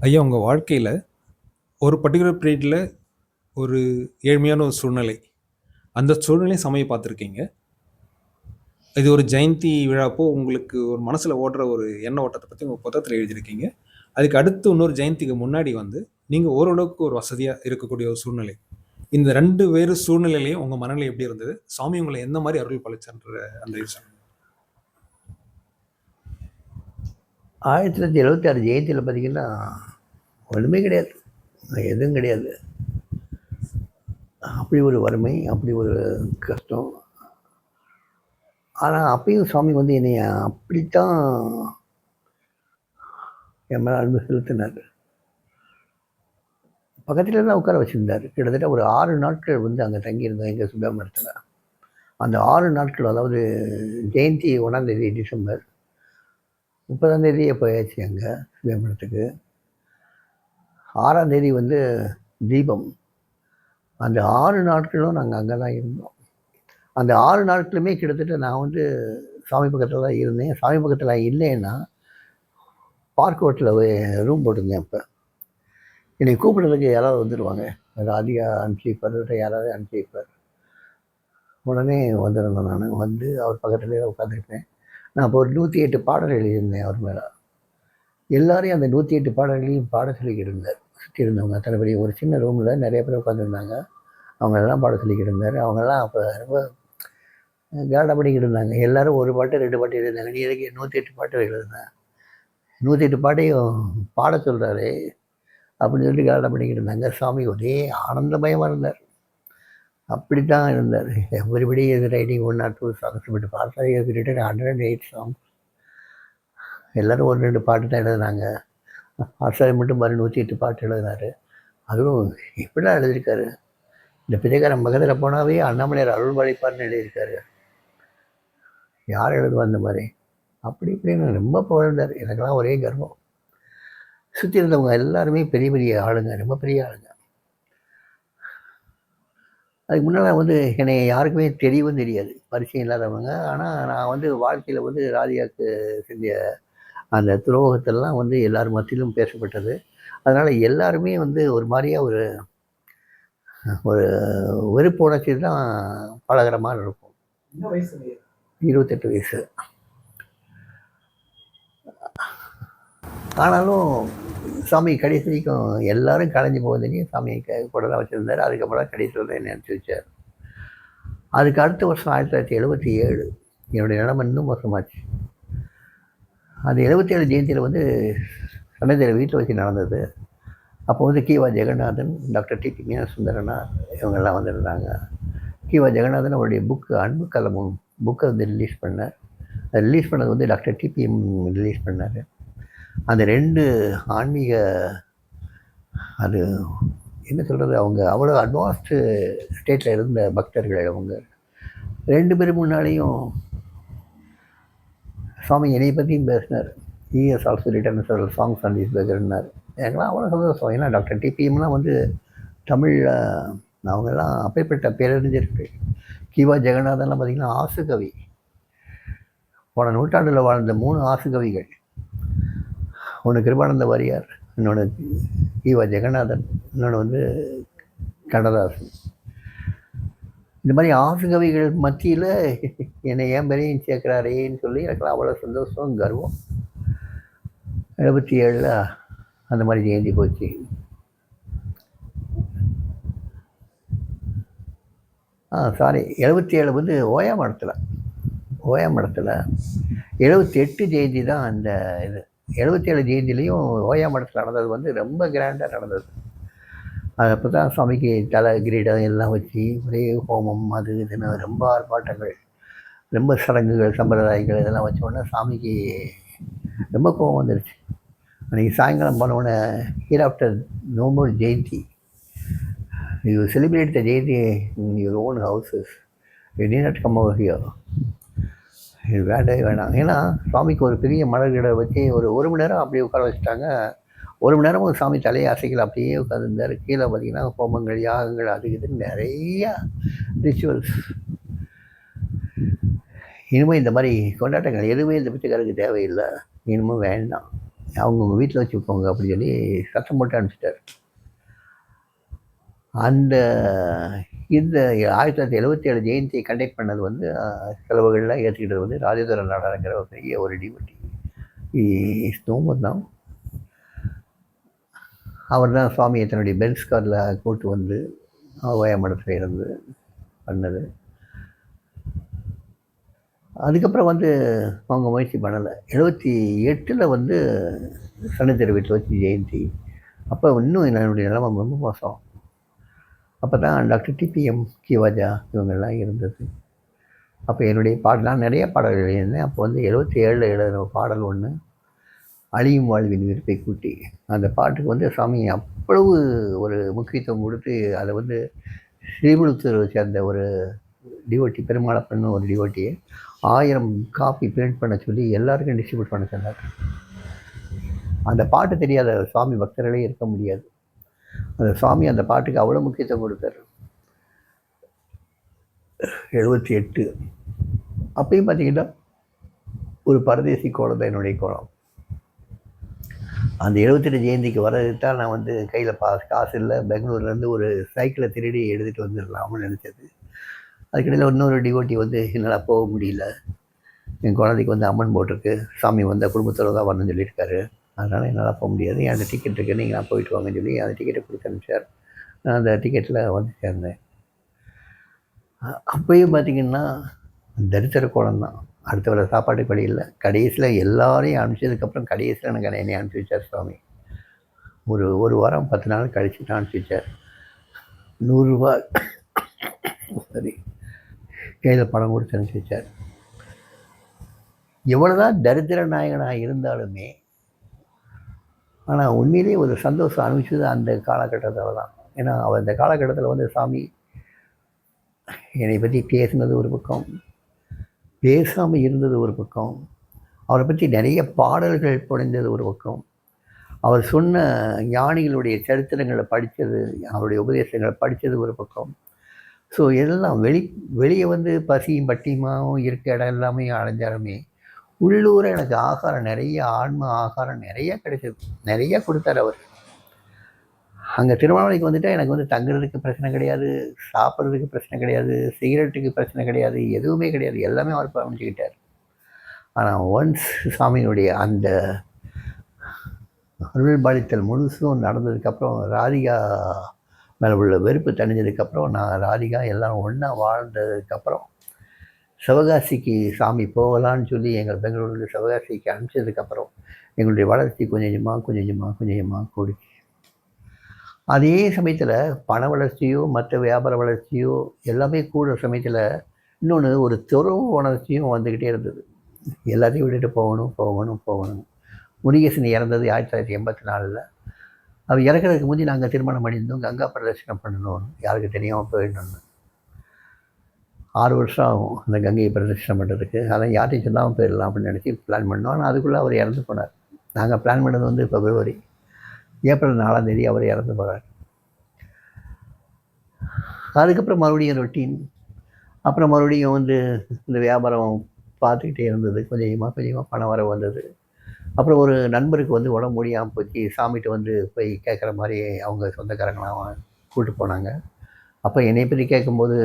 ஐயா, உங்க வாழ்க்கையில ஒரு பர்ட்டிகுலர் பீரியட்ல ஒரு ஏழ்மையான ஒரு சூழ்நிலை. அந்த சூழ்நிலையும் சாமிய பார்த்துருக்கீங்க. இது ஒரு ஜெயந்தி விழாப்போ உங்களுக்கு ஒரு மனசுல ஓடுற ஒரு எண்ண ஓட்டத்த பத்தி உங்க புத்தகத்துல எழுதியிருக்கீங்க. அதுக்கு அடுத்து இன்னொரு ஜெயந்திக்கு முன்னாடி வந்து, நீங்க ஓரளவுக்கு ஒரு வசதியா இருக்கக்கூடிய ஒரு சூழ்நிலை. இந்த 2 வேறு சூழ்நிலையிலயும் உங்க மனநிலை எப்படி இருந்தது? சாமி உங்கள எந்த மாரி அருள் பாலிச்சார்ன்ற அந்த இது சொல்லுங்க. 1976 ஜெயந்தியில் பார்த்தீங்கன்னா, ஒன்றுமே கிடையாது. எதுவும் கிடையாது. அப்படி ஒரு வறுமை, அப்படி ஒரு கஷ்டம். ஆனால் அப்பயும் சாமி வந்து என்னைய அப்படித்தான் என் மேலே அன்பு செலுத்தினார். பக்கத்தில் தான் உட்கார வச்சுருந்தார். கிட்டத்தட்ட ஒரு 6 நாட்கள் வந்து அங்கே தங்கியிருந்தோம் எங்கள் சுப்பிரமணியத்தில். அந்த 6 நாட்கள், அதாவது ஜெயந்தி 1ஆம் தேதி டிசம்பர், 30ஆம் தேதியே போயாச்சு அங்கே சுப்பிரமணியத்துக்கு. 6ஆம் தேதி வந்து தீபம். அந்த 6 நாட்களும் நாங்கள் அங்கே தான் இருந்தோம். அந்த 6 நாட்களுமே கிட்டத்தட்ட நான் வந்து சாமி பக்கத்தில் தான் இருந்தேன். சாமி பக்கத்தில் இல்லைன்னா பார்க் ஹோட்டலில் ரூம் போட்டிருந்தேன். அப்போ என்னை கூப்பிடுறதுக்கு யாராவது வந்துடுவாங்க. ராதிகா அனுப்பிச்சிப்பார், யாராவது அனுப்பிச்சிப்பார். உடனே வந்துருந்தேன். நான் வந்து அவர் பக்கத்துலேயே உட்காந்துருப்பேன். நான் இப்போ ஒரு 108 பாடல் எழுதியிருந்தேன் அவர் மேலே. எல்லாரையும் அந்த 108 பாடல்களையும் பாட சொல்லிக்கிட்டு இருந்தார். சுற்றி இருந்தவங்க அத்தனை பெரிய ஒரு சின்ன ரூமில் நிறைய பேர் உட்காந்துருந்தாங்க. அவங்களெல்லாம் பாட சொல்லிக்கிட்டு இருந்தார். அவங்கெல்லாம் அப்போ ரொம்ப கேடா பண்ணிக்கிட்டு இருந்தாங்க. எல்லோரும் ஒரு பாட்டு 2 பாட்டு எழுதினாங்க. நீ எதுக்கு 108 பாட்டு எழுதுனேன்? 108 பாட்டையும் பாட சொல்கிறாரு அப்படின்னு சொல்லி கேடா பண்ணிக்கிட்டு இருந்தாங்க. சாமி ஒரே ஆனந்தமயமாக இருந்தார். அப்படி தான் இருந்தார். Everybody is writing 1 or 2 songs, but பார்த்தா இஸ் ரிட்டன் 108 சாங்ஸ். எல்லோரும் ஒரு 2 பாட்டு தான் எழுதுனாங்க. ஆசாரி மட்டும் பாரு 108 பாட்டு எழுதினார். அதுவும் எப்படிலாம் எழுதியிருக்காரு. இந்த பிச்சைக்காரன் பக்கத்தில் போனாவே அண்ணாமலையார் அருள் பாலிப்பார்னு எழுதியிருக்காரு. யார் எழுதுவா அந்த மாதிரி? அப்படி இப்படின்னு ரொம்ப புகழ்ந்தார். எனக்கெல்லாம் ஒரே கர்வம். சுற்றி இருந்தவங்க எல்லாருமே பெரிய பெரிய ஆளுங்க, ரொம்ப பெரிய ஆளுங்க. அதுக்கு முன்னால் வந்து என்னை யாருக்குமே தெரியவும் தெரியாது, பரிச்சயம் இல்லாதவங்க. ஆனால் நான் வந்து வாழ்க்கையில் வந்து ராதிகாவுக்கு செஞ்ச அந்த துரோகத்தெல்லாம் வந்து எல்லார் மத்தியிலும் பேசப்பட்டது. அதனால் எல்லாருமே வந்து ஒரு மாதிரியாக ஒரு ஒரு வெறுப்பு உணர்ச்சி தான் பழகிற மாதிரி இருக்கும். 28 வயசு. ஆனாலும் சாமி கடைசி வரைக்கும் எல்லோரும் கலைஞ்சி போகுதுன்னு சாமியை கூட தான் வச்சுருந்தார். அதுக்கப்புறம் கடைசியில் தான் என்னை அனுப்பிச்சி வச்சார். அதுக்கு அடுத்த வருஷம் 1977 என்னுடைய நிலைமை இன்னும் மோசமாச்சு. அந்த 77 ஜெயந்தியில் வந்து சன்னதியில் வீட்டில் வச்சு நடந்தது. அப்போ வந்து கி.வா. ஜெகநாதன், டாக்டர் டி.பி. மீனசுந்தரனா இவங்கெல்லாம் வந்திருந்தாங்க. கி.வா. ஜெகநாதன் அவருடைய புக்கு அன்பு கலமும் புக்கை வந்து ரிலீஸ் பண்ணார். அது ரிலீஸ் பண்ணது வந்து டாக்டர் டி.பி.எம் ரிலீஸ் பண்ணார். அந்த 2 ஆன்மீக, அது என்ன சொல்கிறது, அவங்க அவ்வளோ அட்வான்ஸ்டு ஸ்டேட்டில் இருந்த பக்தர்கள். அவங்க 2 பேர் முன்னாலேயும் சுவாமி என்னை பற்றியும் பேசினார். He's also written several songs on this பேக்கர்னார். எனக்குலாம் அவ்வளோ சந்தோஷம். ஏன்னா டாக்டர் டிபிஎம்லாம் வந்து தமிழில் அவங்கெல்லாம் அப்பேற்பட்ட பேரறிஞர்கள். கி.வா. ஜெகநாதன்லாம் பார்த்திங்கன்னா ஆசுகவி. போன நூற்றாண்டில் வாழ்ந்த 3 ஆசுகவிகள். ஒன்று கிருபானந்த வாரியார், இன்னொன்று கி.வா. ஜெகநாதன், இன்னொன்று வந்து கண்ணதாசன். இந்த மாதிரி ஆசுகவிகள் மத்தியில் என்னை ஏன் பெரியும் சேர்க்குறாரேன்னு சொல்லி எனக்குலாம் அவ்வளோ சந்தோஷம், கர்வம். 77 அந்த மாதிரி ஜெயந்தி போச்சு. சாரி, 77 வந்து ஓயாமடத்தில் 78 ஜெயந்தி தான் அந்த இது. 77 ஜெயந்திலையும் ஓயாமடத்தில் நடந்தது வந்து ரொம்ப கிராண்டாக நடந்தது. அது அப்போ தான் சுவாமிக்கு தலை கிரீடம் எல்லாம் வச்சு ஒரே ஹோமம் அது இதுன்னு ரொம்ப ஆர்ப்பாட்டங்கள், ரொம்ப சடங்குகள், சம்பிரதாயங்கள் இதெல்லாம் வச்சோடனே சாமிக்கு ரொம்ப கோபம் வந்துடுச்சு. அன்றைக்கி சாயங்காலம் போனவுடனே here after no more Jayanti, you celebrate the Jayanti in your own houses, you need not come over here. இது வேண்டவே வேணாம். ஏன்னா சுவாமிக்கு ஒரு பெரிய மலர்கிட வச்சு ஒரு மணி நேரம் அப்படியே உட்கார வச்சுட்டாங்க. 1 மணி நேரமும் சாமி தலையை அசைக்கல, அப்படியே உட்காந்துருந்தார். கீழே பார்த்திங்கன்னா ஹோமங்கள், யாகங்கள், அது இதுன்னு நிறையா ரிச்சுவல்ஸ். இனிமேல் இந்த மாதிரி கொண்டாட்டங்கள் எதுவுமே இந்த பிச்சைக்காரருக்கு தேவையில்லை, இனிமேல் வேண்டாம். அவங்கவுங்க வீட்டில் வச்சுக்கோங்க அப்படின்னு சொல்லி சத்தம் போட்டு அனுப்பிச்சிட்டார். அந்த இந்த 1977 ஜெயந்தியை கண்டக்ட் பண்ணது வந்து செலவுகள்லாம் ஏற்றுக்கிட்டது வந்து ராஜேந்திர நாடாருங்கிற ஒரு பெரிய ஒரு டிவோட்டி. நோம்பர் அவர் தான் சுவாமியை தன்னுடைய பென்ஸ் காரில் கூட்டு வந்து ஓயமடத்தில் இருந்து பண்ணது. அதுக்கப்புறம் வந்து அவங்க முயற்சி பண்ணலை. 78 வந்து சனித்தர் வீட்டில் வச்சு ஜெயந்தி. அப்போ இன்னும் என்னுடைய நிலைமை ரொம்ப மோசம். அப்போ தான் டாக்டர் டிபிஎம் கிவாஜா இவங்கெல்லாம் இருந்தது. அப்போ என்னுடைய நான் நிறைய பாடல்கள் எழுதியிருந்தேன். அப்போ வந்து 77 எழுதின பாடல் ஒன்று, அழியும் வாழ்வின் விருப்பை கூட்டி. அந்த பாட்டுக்கு வந்து சாமி அவ்வளவு ஒரு முக்கியத்துவம் கொடுத்து அதை வந்து ஸ்ரீவிழுத்தூரை சேர்ந்த ஒரு டிவோட்டி, பெருமாளப்பன்னு ஒரு டிவோட்டியை 1000 காப்பி பிரிண்ட் பண்ண சொல்லி எல்லாருக்கும் டிஸ்ட்ரிபியூட் பண்ண சொன்னார். அந்த பாட்டு தெரியாத சுவாமி பக்தர்களே இருக்க முடியாது. அந்த சுவாமி அந்த பாட்டுக்கு அவ்வளோ முக்கியத்துவம் கொடுத்தார். 78 அப்பயும் பார்த்தீங்கன்னா ஒரு பரதேசி கோலம் தான் என்னுடைய கோலம். அந்த 78 ஜெயந்திக்கு வர்றதுக்கு தான் நான் வந்து கையில் காசு இல்லை, பெங்களூர்லேருந்து ஒரு சைக்கிளை திருடி எடுத்துகிட்டு வந்துடலாம்னு நினச்சது. அதுக்கிடையில் இன்னொரு டிவோட்டி வந்து என்னால் போக முடியல, என் குழந்தைக்கு வந்து அம்மன் போட்டிருக்கு, சாமி வந்த குடும்பத்தில் தான் வரணும்னு சொல்லியிருக்காரு, அதனால் என்னால் போக முடியாது, அந்த டிக்கெட் இருக்குது, நீங்கள் நான் போயிட்டு வாங்கன்னு சொல்லி அந்த டிக்கெட்டை கொடுத்து அனுப்பிச்சார். நான் அந்த டிக்கெட்டில் வந்து சேர்ந்தேன். அப்பயும் பார்த்திங்கன்னா தரித்திர கோலம் தான். அடுத்த வர சாப்பாட்டுக்கு வழி இல்லை. கடைசியில் எல்லாரையும் அனுப்பிச்சதுக்கப்புறம் கடைசியில் எனக்கு என்னை அனுப்பிச்சி வச்சார் சுவாமி. ஒரு வாரம் 10 நாள் கழிச்சு தான் அனுப்பிச்சி வச்சார். 100 ரூபா சரி கையில் பணம் கொடுத்து அனுப்பிச்சி வச்சார். எவ்வளோதான் தரித்திர நாயகனாக இருந்தாலுமே ஆனால் உண்மையிலேயே ஒரு சந்தோஷம் அனுப்பிச்சது அந்த காலகட்டத்தில் தான். ஏன்னா அவர் அந்த காலகட்டத்தில் வந்து சாமி என்னை பற்றி பேசினது ஒரு பக்கம், பேசாமல் இருந்தது ஒரு பக்கம், அவரை பற்றி நிறைய பாடல்கள் புனைந்தது ஒரு பக்கம், அவர் சொன்ன ஞானிகளுடைய சரித்திரங்களை படித்தது, அவருடைய உபதேசங்களை படித்தது ஒரு பக்கம். ஸோ எல்லாம் வெளியே வந்து பசியும் பட்டியுமாகவும் இருக்க இடம் எல்லாமே அடைஞ்சாலுமே உள்ளூரை எனக்கு ஆகாரம் நிறைய, ஆன்ம ஆகாரம் நிறைய கிடைச்சது, நிறைய கொடுத்தார் அவர். அங்கே திருவண்ணாமலைக்கு வந்துட்டால் எனக்கு வந்து தங்குறதுக்கு பிரச்சனை கிடையாது, சாப்பிட்றதுக்கு பிரச்சனை கிடையாது, சிகரெட்டுக்கு பிரச்சனை கிடையாது, எதுவுமே கிடையாது, எல்லாமே அவர் கவனிச்சுக்கிட்டார். ஆனால் ஒன்ஸ் சாமியினுடைய அந்த அருள் பாலித்தல் முழுசும் நடந்ததுக்கப்புறம், ராதிகா மேலே உள்ள வெறுப்பு தணிஞ்சதுக்கப்புறம், நான் ராதிகா எல்லாம் ஒன்றா வாழ்ந்ததுக்கப்புறம் சிவகாசிக்கு சாமி போகலான்னு சொல்லி எங்கள் பெங்களூரில் சிவகாசிக்கு அனுப்பிச்சதுக்கப்புறம் எங்களுடைய வளர்ச்சி கொஞ்சம் கொஞ்சமாக கூடிச்சு. அதே சமயத்தில் பண வளர்ச்சியோ மற்ற வியாபார வளர்ச்சியோ எல்லாமே கூடுற சமயத்தில் இன்னொன்று ஒரு துறவு உணர்ச்சியும் வந்துக்கிட்டே இருந்தது. எல்லாத்தையும் விட்டுட்டு போகணும். முருகேசன் இறந்தது 1984. அவர் இறக்கிறதுக்கு முந்தி நாங்கள் திருமணம் பண்ணியிருந்தோம். கங்கா பிரதட்சணம் பண்ணணும், யாருக்கு தெரியாமல் போயிடணும்னு. 6 வருஷம் ஆகும் அந்த கங்கையை பிரதட்சணம் பண்ணுறதுக்கு. அதான் யார்ட்டையும் சொல்லாமல் போயிடலாம் அப்படின்னு நினச்சி பிளான் பண்ணோம். ஆனால் அதுக்குள்ளே அவர் இறந்து போனார். நாங்கள் பிளான் பண்ணது வந்து பிப்ரவரி, ஏப்ரல் 4ஆம் தேதி அவர் இறந்து போகிறார். அதுக்கப்புறம் மறுபடியும் ரொட்டீன். அப்புறம் மறுபடியும் வந்து இந்த வியாபாரம் பார்த்துக்கிட்டே இருந்தது. கொஞ்சமாக பணம் வர வந்தது. அப்புறம் ஒரு நண்பருக்கு வந்து உடம்பு முடியாமல் போச்சு. சாமிகிட்ட வந்து போய் கேட்குற மாதிரி அவங்க சொந்தக்காரங்களாம் கூப்பிட்டு போனாங்க. அப்போ என்னை பற்றி கேட்கும்போது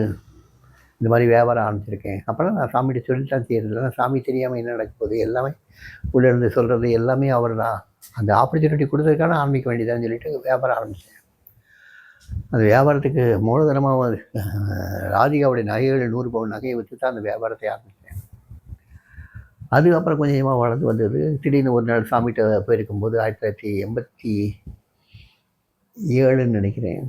இந்த மாதிரி வியாபாரம் ஆரம்பிச்சிருக்கேன். அப்புறம் நான் சாமிகிட்ட சொல்லித்தான் செய்யறது. சாமி தெரியாமல் என்ன நடக்க போகுது, எல்லாமே உள்ளே இருந்து சொல்கிறது எல்லாமே அவர் தான். அந்த ஆப்பர்ச்சுனிட்டி கொடுத்ததுக்கான ஆரம்பிக்க வேண்டியதான்னு சொல்லிட்டு வியாபாரம் ஆரம்பித்தேன். அந்த வியாபாரத்துக்கு மூலதனமாக ராதிகாவுடைய நகைகள் 100 பவுன் நகையை வச்சு தான் அந்த வியாபாரத்தை ஆரம்பித்தேன். அதுக்கப்புறம் கொஞ்சமாக வளர்ந்து வந்தது. திடீர்னு ஒரு நாள் சாமிகிட்ட போயிருக்கும்போது 1987 நினைக்கிறேன்,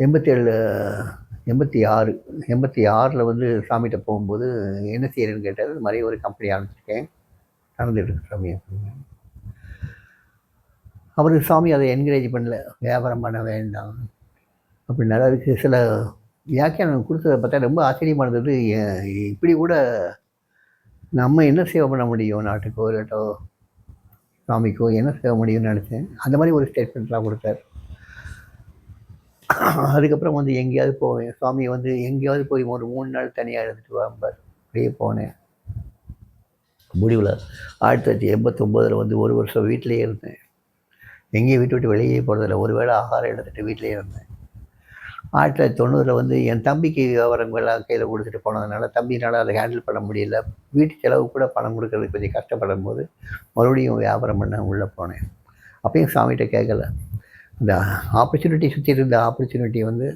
86 வந்து சாமிகிட்ட போகும்போது என்ன செய்யறேன்னு கேட்டார். இது மாதிரி ஒரு கம்பெனி ஆரம்பிச்சிருக்கேன், நடந்துட்டு இருக்கு சாமி. அவருக்கு சாமி அதை என்கரேஜ் பண்ணல, வியாபாரம் பண்ண வேண்டாம் அப்படின்னாரு. அதுக்கு சில வியாக்கியானம் கொடுத்ததை பார்த்தா ரொம்ப ஆச்சரியமாக இருந்தது. இப்படி கூட நம்ம என்ன சேவை பண்ண முடியும், நாட்டுக்கோ இல்லாட்டோ சாமிக்கோ என்ன சேவை முடியும்னு நினச்சேன். அந்த மாதிரி ஒரு ஸ்டேட்மெண்ட்லாம் கொடுத்தார். அதுக்கப்புறம் வந்து எங்கேயாவது போவேன், சுவாமி வந்து எங்கேயாவது போய் ஒரு 3 நாள் தனியாக இருந்துட்டு வாம்பார். அப்படியே போனேன். முடிவில் 1989 வந்து ஒரு வருஷம் வீட்டிலேயே இருந்தேன். எங்கேயும் வீட்டை விட்டு வெளியே போகிறதில்ல. ஒரு வேளை ஆகாரம் எடுத்துகிட்டு வீட்டிலேயே இருந்தேன். 1990 வந்து என் தம்பிக்கு விவரங்கள்லாம் கையில் கொடுத்துட்டு போனதுனால தம்பினால் அதை ஹேண்டில் பண்ண முடியல. வீட்டு செலவு கூட பணம் கொடுக்கறதுக்கு கொஞ்சம் கஷ்டப்படும் போது மறுபடியும் வியாபாரம் பண்ண உள்ளே போனேன். அப்பயும் சாமிகிட்ட கேட்கல. அந்த ஆப்பர்ச்சுனிட்டி சுற்றி இருந்த ஆப்பர்ச்சுனிட்டி வந்து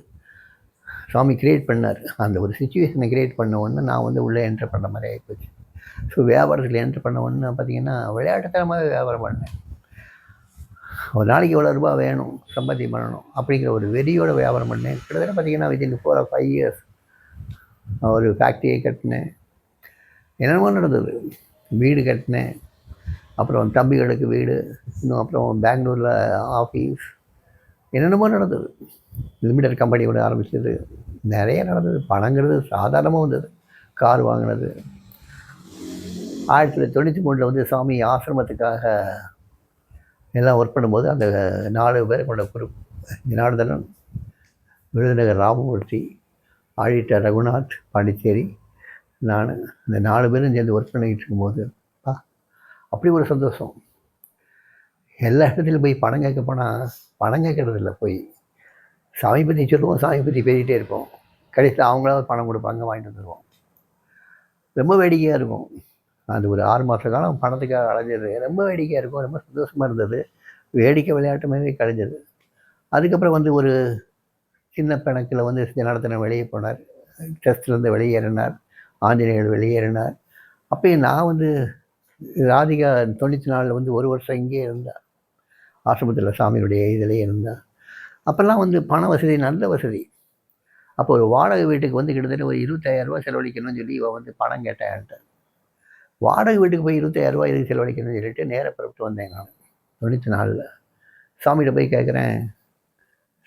சாமி கிரியேட் பண்ணார். அந்த ஒரு சுச்சுவேஷனை கிரியேட் பண்ண உடனே நான் வந்து உள்ளே என்ட்ரு பண்ண மாதிரி ஆகிப்போச்சு. ஸோ வியாபாரத்தில் என்ட்ரு பண்ண உடனே பார்த்திங்கன்னா விளையாட்டுத்தனமாகவே வியாபாரம் பண்ணேன். ஒரு நாளைக்கு எவ்வளோ ரூபா வேணும், சம்பாத்தியம் பண்ணணும் அப்படிங்கிற ஒரு வெறியோட வியாபாரம் பண்ணேன். கிட்டத்தட்ட பார்த்திங்கன்னா வித்தின் 4 or 5 years ஒரு ஃபேக்ட்ரியை கட்டினேன். என்னென்னமோ நடந்தது. வீடு கட்டினேன், அப்புறம் தம்பிகளுக்கு வீடு, இன்னும் அப்புறம் பெங்களூரில் ஆஃபீஸ், என்னென்னமோ நடந்தது. லிமிடெட் கம்பெனி ஒன்று ஆரம்பிச்சது, நிறைய நடந்தது. பணங்கிறது சாதாரணமாக வந்தது. கார் வாங்கினது. 1993 வந்து சாமி ஆசிரமத்துக்காக எல்லாம் ஒர்க் பண்ணும்போது அந்த 4 பேரை கொண்ட குரூப், ஜனார்தனன், விருதுநகர் ராமமூர்த்தி, ஆடிட்டர் ரகுநாத், பாண்டிச்சேரி, நான், இந்த 4 பேரும் சேர்ந்து ஒர்க் பண்ணிக்கிட்டு இருக்கும்போது அப்படி ஒரு சந்தோஷம். எல்லா இடத்துலையும் போய் பணம் கேட்க போனால் பணம் கேட்கறது இல்லை. போய் சாமி பற்றி சொல்லுவோம், சாமி பற்றி பேசிகிட்டே இருப்போம். கடைசியில் அவங்களாவது பணம் கொடுப்பாங்க, வாங்கிட்டு வந்துடுவோம். ரொம்ப வேடிக்கையாக இருக்கும். அது ஒரு 6 மாத காலம் பணத்துக்காக அலைஞ்சது ரொம்ப வேடிக்கையாக இருக்கும். ரொம்ப சந்தோஷமாக இருந்தது. வேடிக்கை விளையாட்டுமாகவே கழிஞ்சது. அதுக்கப்புறம் வந்து ஒரு சின்ன பிணக்கில் வந்து ஜனார்தனன் வெளியே போனார். ட்ரஸ்ட்லேருந்து வெளியேறினார். ஆஞ்சநேயர் வெளியேறினார். அப்போயும் நான் வந்து ராதிகா 94 வந்து ஒரு வருஷம் இங்கே இருந்தாள். ஆசிரமத்தில் சாமியுடைய இதிலே இருந்தாள். அப்போல்லாம் வந்து பண வசதி நல்ல வசதி. அப்போ ஒரு வாடகை வீட்டுக்கு வந்து கிட்டத்தட்ட ஒரு 25,000 செலவழிக்கணும்னு சொல்லி இவன் வந்து பணம் கேட்டான்ட்ட. வாடகை வீட்டுக்கு போய் 25,000 இதுக்கு செலவழிக்கணும்னு சொல்லிட்டு நேராக புறப்பட்டு வந்தேன் நான் 94. சாமிகிட்ட போய் கேட்குறேன்,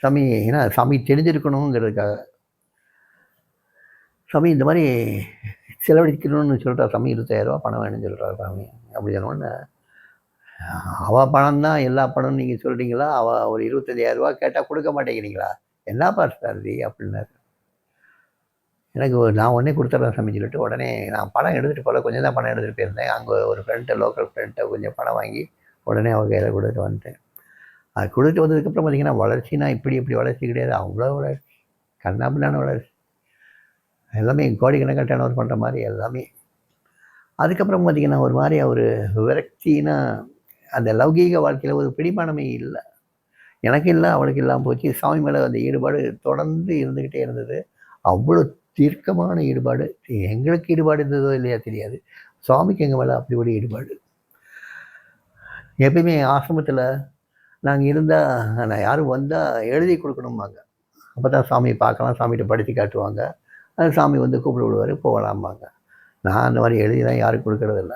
சாமி, ஏன்னா சாமி தெரிஞ்சிருக்கணுங்கிறதுக்காக, சாமி இந்த மாதிரி செலவழிக்கணும்னு சொல்கிறா சாமி, 25,000 பணம் வேணும்னு சொல்கிறா சாமி அப்படி சொன்னோடனே, அவள் பணம் தான் எல்லா பணம்னு நீங்கள் சொல்கிறீங்களா? அவள் ஒரு 25,000 கேட்டால் கொடுக்க மாட்டேங்கிறீங்களா? என்னப்பா சாரதி அப்படின்னாரு. எனக்கு நான் உடனே கொடுத்துட்றேன் சாமி சொல்லிட்டு உடனே நான் பணம் எடுத்துகிட்டு போகல, கொஞ்சம் தான் பணம் எடுத்துகிட்டு போயிருந்தேன். அங்கே ஒரு ஃப்ரெண்ட்டை, லோக்கல் ஃப்ரெண்ட்டை கொஞ்சம் பணம் வாங்கி உடனே அவங்க கையில் கொடுத்துட்டு வந்துட்டேன். அது கொடுத்துட்டு வந்ததுக்கப்புறம் பார்த்திங்கன்னா வளர்ச்சினா இப்படி வளர்ச்சி கிடையாது. அவ்வளோ வளர்ச்சி, கண்ணாபின்னான வளர்ச்சி. எல்லாமே கோடிக்கணக்கான டர்ன் ஓவர் பண்ணுற மாதிரி எல்லாமே. அதுக்கப்புறம் பார்த்திங்கன்னா ஒரு மாதிரி ஒரு விரக்தினா அந்த லௌகீக வாழ்க்கையில் ஒரு பிடிமானமே இல்லை. எனக்கு இல்லை, அவளுக்கு இல்லாமல் போச்சு. சாமி மேலே அந்த ஈடுபாடு தொடர்ந்து இருந்துக்கிட்டே இருந்தது. அவ்வளோ தீர்க்கமான ஈடுபாடு. எங்களுக்கு ஈடுபாடு இருந்ததோ இல்லையா தெரியாது, சுவாமிக்கு எங்கள் மேலே அப்படி ஒரு ஈடுபாடு. எப்பயுமே ஆசிரமத்தில் நாங்கள் இருந்தால், நான் யாரும் வந்தால் எழுதி கொடுக்கணும்பாங்க. அப்போ தான் சாமியை பார்க்கலாம், சாமிகிட்ட படித்து காட்டுவாங்க. அது சாமி வந்து கூப்பிட விடுவார், போகலாம்பாங்க. நான் அந்த மாதிரி எழுதிலாம் யாரும் கொடுக்கறதில்ல.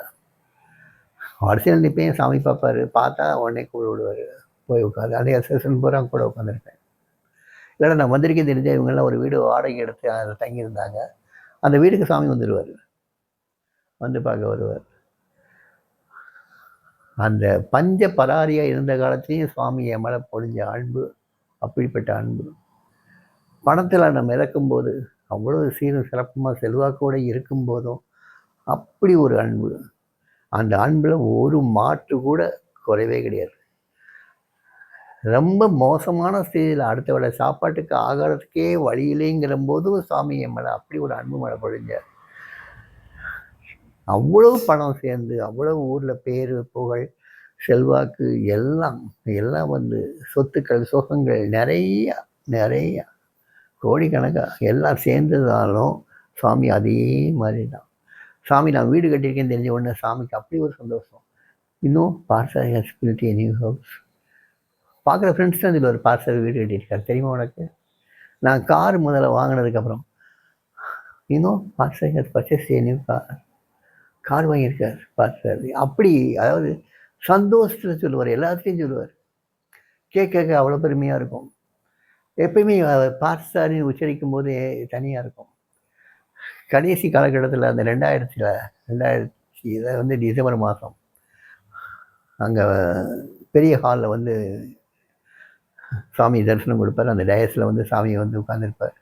வரிசையில் நிற்பேன், சாமி பார்ப்பார், பார்த்தா உடனே கூப்பிட விடுவார், போய் உட்காந்து அதே செஷன் பூரா கூட உட்காந்துருப்பேன். இல்லைன்னா நான் வந்திருக்கேன் தெரிஞ்ச இவங்கெல்லாம் ஒரு வீடு வாடகை எடுத்து அதில் தங்கியிருந்தாங்க. அந்த வீட்டுக்கு சாமி வந்துடுவார், வந்து பார்க்க வருவார். அந்த பஞ்ச பராரியாக இருந்த காலத்துலேயும் சுவாமி என் மேலே பொழிஞ்ச அன்பு, அப்படிப்பட்ட அன்பு. பணத்தில் நம்ம இறக்கும்போது அவ்வளோ சீரும் சிறப்புமாக செல்வாக்கோடு இருக்கும்போதும் அப்படி ஒரு அன்பு. அந்த அன்பில் ஒரு மாற்று கூட குறைவே கிடையாது. ரொம்ப மோசமான ஸ்டேஜில் அடுத்த வேளை சாப்பாட்டுக்கு ஆகாரத்துக்கே வழி இல்லைங்கிற போதும் சாமி என் மேலே அப்படி ஒரு அன்பு மழை பொழிஞ்சார். அவ்வளவு பணம் சேர்ந்து, அவ்வளவு ஊரில் பேர், புகழ், செல்வாக்கு எல்லாம் வந்து சொத்துக்கள், சுகங்கள் நிறையா கோடிக்கணக்காக எல்லாம் சேர்ந்ததாலும் சாமி அதே மாதிரி தான். சாமி நான் வீடு கட்டியிருக்கேன்னு தெரிஞ்ச உடனே சாமிக்கு அப்படி ஒரு சந்தோஷம். இன்னும் parcel has built a new house. பார்க்குற ஃப்ரெண்ட்ஸ் தான் இதில் ஒரு பார்சல் வீடு கட்டியிருக்காரு தெரியுமா உனக்கு? நான் கார் முதல்ல வாங்கினதுக்கப்புறம் இன்னும் parcel has purchased a new car வாங்கியிருக்கார் பார்த்தார். அப்படி அதாவது சந்தோஷத்தில் சொல்லுவார், எல்லாத்தையும் சொல்லுவார். கேட்க அவ்வளோ பெருமையாக இருக்கும். எப்பயுமே பார்த்தாரின்னு உச்சரிக்கும் போதே தனியாக இருக்கும். கடைசி காலகட்டத்தில் அந்த 2000 இதில் வந்து டிசம்பர் மாதம் அங்கே பெரிய ஹாலில் வந்து சாமி தரிசனம் கொடுப்பார். அந்த டயஸில் வந்து சாமியை வந்து உட்காந்துருப்பார்.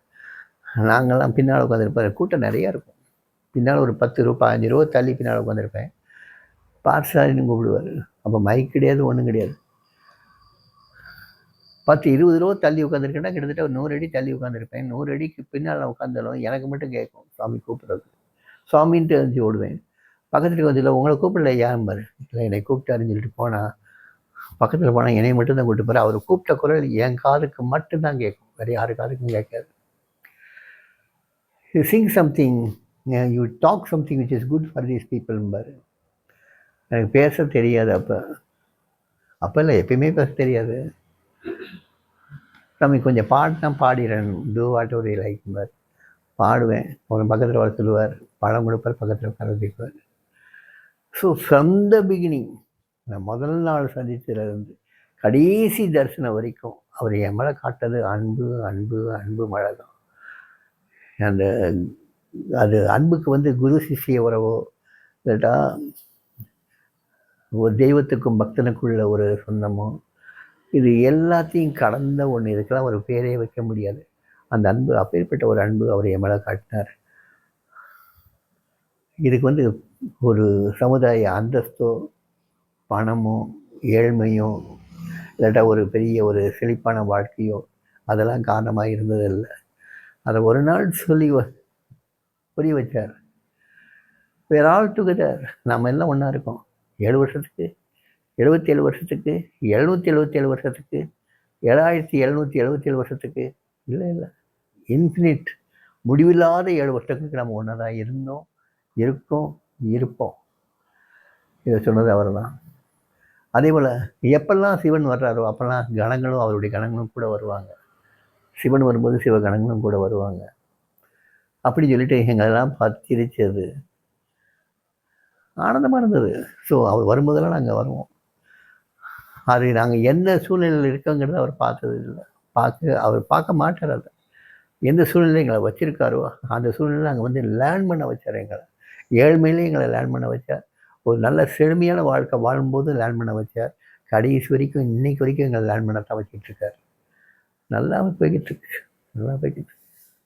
நாங்கள்லாம் பின்னால் உட்காந்துருப்பார். கூட்டம் நிறையா இருக்கும். பின்னால் ஒரு 10 ரூபா 15 ரூபா தள்ளி பின்னால் உட்காந்துருப்பேன். பார்சாலின்னு கூப்பிடுவார். அப்போ மைக் கிடையாது, ஒன்றும் கிடையாது. 10, 20 ரூபா தள்ளி உட்காந்துருக்கேன்னா கிட்டத்தட்ட ஒரு 100 அடி தள்ளி உட்காந்துருப்பேன். 100 அடிக்கு பின்னால் நான் உட்காந்தாலும் எனக்கு மட்டும் கேட்கும் சாமி கூப்பிட்றது. சாமின்ட்டு எழுந்து ஓடுவேன். பக்கத்தில் வந்து, இல்லை உங்களை கூப்பிடல யாரும்பாரு. இல்லை என்னை கூப்பிட்டாருன்னு சொல்லிட்டு போனால், பக்கத்தில் போனால் என்னை மட்டும் தான் கூப்பிட்டு போகிறார். அவர் கூப்பிட்ட குரல் என் காதுக்கு மட்டும்தான் கேட்கும், வேறு யாரு காதுக்கும் கேட்காது. You sing something, you talk something which is good for these பீப்புள்பாரு. எனக்கு பேச தெரியாது அப்போ இல்லை, எப்பயுமே பேச தெரியாது. நம்ம கொஞ்சம் பாடினா பாடிடுறேன், டூ வாட் எவர் யூ லைக்பார். பாடுவேன், ஒரு பக்கத்தில் வர சொல்லுவார், பழம் கொடுப்பார், பக்கத்தில் உட்கார வைப்பார். ஸோ ஃப்ரம் த பிகினிங், நான் முதல் நாள் சந்தித்ததுலேருந்து கடைசி தரிசனம் வரைக்கும் அவர் என் மேலே காட்டது அன்பு அன்பு அன்பு மழை தான். அந்த அது அன்புக்கு வந்து குரு சிஷ்ய உறவோ இல்லாட்டா ஒரு தெய்வத்துக்கும் பக்தனுக்குள்ள ஒரு சொந்தமோ, இது எல்லாத்தையும் கடந்த ஒன்று. இதுக்கெல்லாம் ஒரு பேரே வைக்க முடியாது. அந்த அன்பு, அப்பேற்பட்ட ஒரு அன்பு அவர் என் மேலே காட்டினார். இதுக்கு வந்து ஒரு சமுதாய அந்தஸ்தோ, பணமோ, ஏழ்மையோ, இல்லாட்டா ஒரு பெரிய ஒரு செழிப்பான வாழ்க்கையோ அதெல்லாம் காரணமாக இருந்ததில்லை. அதை ஒரு நாள் சொல்லி புரிய வச்சார். வேர் ஆல் டுகெதர், நம்ம எல்லாம் ஒன்றா இருக்கோம். 7 வருஷத்துக்கு, 77 வருஷத்துக்கு, 777 வருஷத்துக்கு, 7777 வருஷத்துக்கு, இல்லை இல்லை, இன்ஃபினிட், முடிவில்லாத 7 வருஷத்துக்கு நம்ம ஒன்றா தான் இருந்தோம், இருக்கோம், இருப்போம். இதை சொன்னது அவர் தான். அதே போல் எப்பெல்லாம் சிவன் வர்றாரோ அப்போல்லாம் கணங்களும் அவருடைய கணங்களும் கூட வருவாங்க. சிவன் வரும்போது சிவகணங்களும் கூட வருவாங்க. அப்படி சொல்லிட்டு எங்களெல்லாம் பார்த்து சிரிச்சது ஆனந்தமாக இருந்தது. ஸோ அவர் வரும்போதெல்லாம் நாங்கள் வருவோம். அது நாங்கள் என்ன சூழ்நிலையில் இருக்கோங்கிறத அவர் பார்த்தது இல்லை, அவர் பார்க்க மாட்டார். அதை எந்த சூழ்நிலை எங்களை வச்சுருக்காரோ அந்த சூழ்நிலை நாங்கள் வந்து லேர்ன் பண்ண வச்சார். எங்களை ஏழ்மையிலே எங்களை லேர்ன் பண்ண வச்சார். ஒரு நல்ல செழுமையான வாழ்க்கை வாழும்போது லேர்ன் பண்ண வச்சார். கடைசி வரைக்கும் இன்னைக்கு வரைக்கும் எங்களை லேர்ன் பண்ணத்தான் வச்சுட்டு இருக்கார். நல்லா போய்கிட்டு இருக்கு, நல்லா போய்கிட்டு இருக்கு.